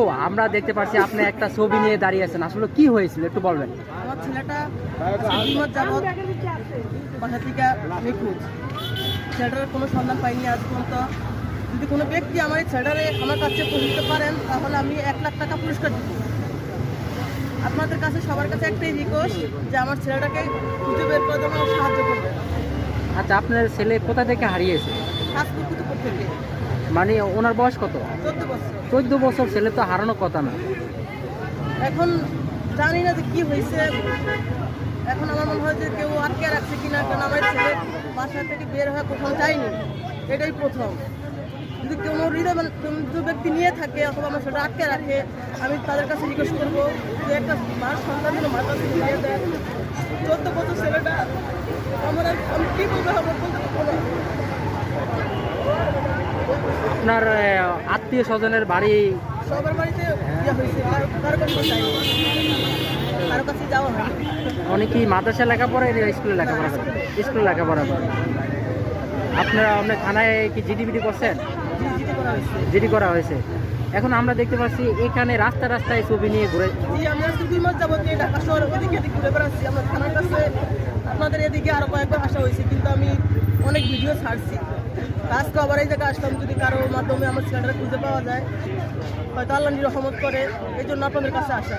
ও আমরা দেখতে পাচ্ছি আপনি একটা ছবি নিয়ে দাঁড়িয়ে আছেন, আসলে কি হয়েছিল একটু বলবেন? আমার ছেলেটা 2 মাস যাবৎ বাসা থেকে নিখোঁজ। ছেলেটার কোনো সন্ধান পাইনি আজ পর্যন্ত। যদি কোনো ব্যক্তি আমার এই ছেলেটারে আমার কাছে পৌঁছতে পারেন তাহলে আমি 1 লাখ টাকা পুরস্কার দিব। আপনাদের কাছে সবার কাছে একটাই রিকোয়েস্ট যে আমার ছেলেটাকে খুঁজে বের করার জন্য সাহায্য করবেন। আচ্ছা, আপনার ছেলে কোথা থেকে হারিয়েছে? কাজপুর কুতুবপুর থেকে মানে ওনার বয়স কত? 14 বছর। 14 বছর, ছেলে তো হারানোর কথা না। এখন জানি না যে কী হয়েছে। এখন আমার মনে হয় যে কেউ আটকে রাখছে কিনা, কারণ আমার ছেলে বাসা থেকে বের হয়ে কোথাও যায়নি, এটাই প্রথম। যদি কোনো হৃদয় ব্যক্তি নিয়ে থাকে অথবা আমার সেটা আটকে রাখে, আমি তাদের কাছে রিকোয়েস্ট করবো যে একটা মার সন্তান যেন মার কাছে দিয়ে দেয়। 14 বছর ছেলেটা আমি কী বলতে হবে বলতে পারবো না। আপনার আত্মীয় স্বজনের বাড়ি? সবার বাড়িতে ইয়ে হয়েছে, কারো কাছে যায়নি, কারো কাছে যাওয়া হয়। অনেকেই মাদ্রাসা লেখাপড়া স্কুলে লেখাপড়া করে? স্কুলে লেখাপড়া করে। আপনারা আপনার থানায় কি জিডি করছেন? জিডি করা হয়েছে। জিডি করা হয়েছে। এখন আমরা দেখতে পাচ্ছি এখানে রাস্তায় ছবি নিয়ে ঘুরে। জি, আমি আজকে 2 মাস যাবত এই ঢাকা শহর ওদিকে এদিকে ঘুরে বেড়াচ্ছি। আমার থানার কাছে আপনাদের এদিকে আরও কয়েকবার আসা হয়েছে, কিন্তু আমি অনেক ভিডিও ছাড়ছি। আজকে আবার এই জায়গায় আসলাম, যদি কারো মাধ্যমে আমার ছেলেটা খুঁজে পাওয়া যায় হয়তো আল্লাহ রহমত করে, এই জন্য আপনাদের কাছে আসা।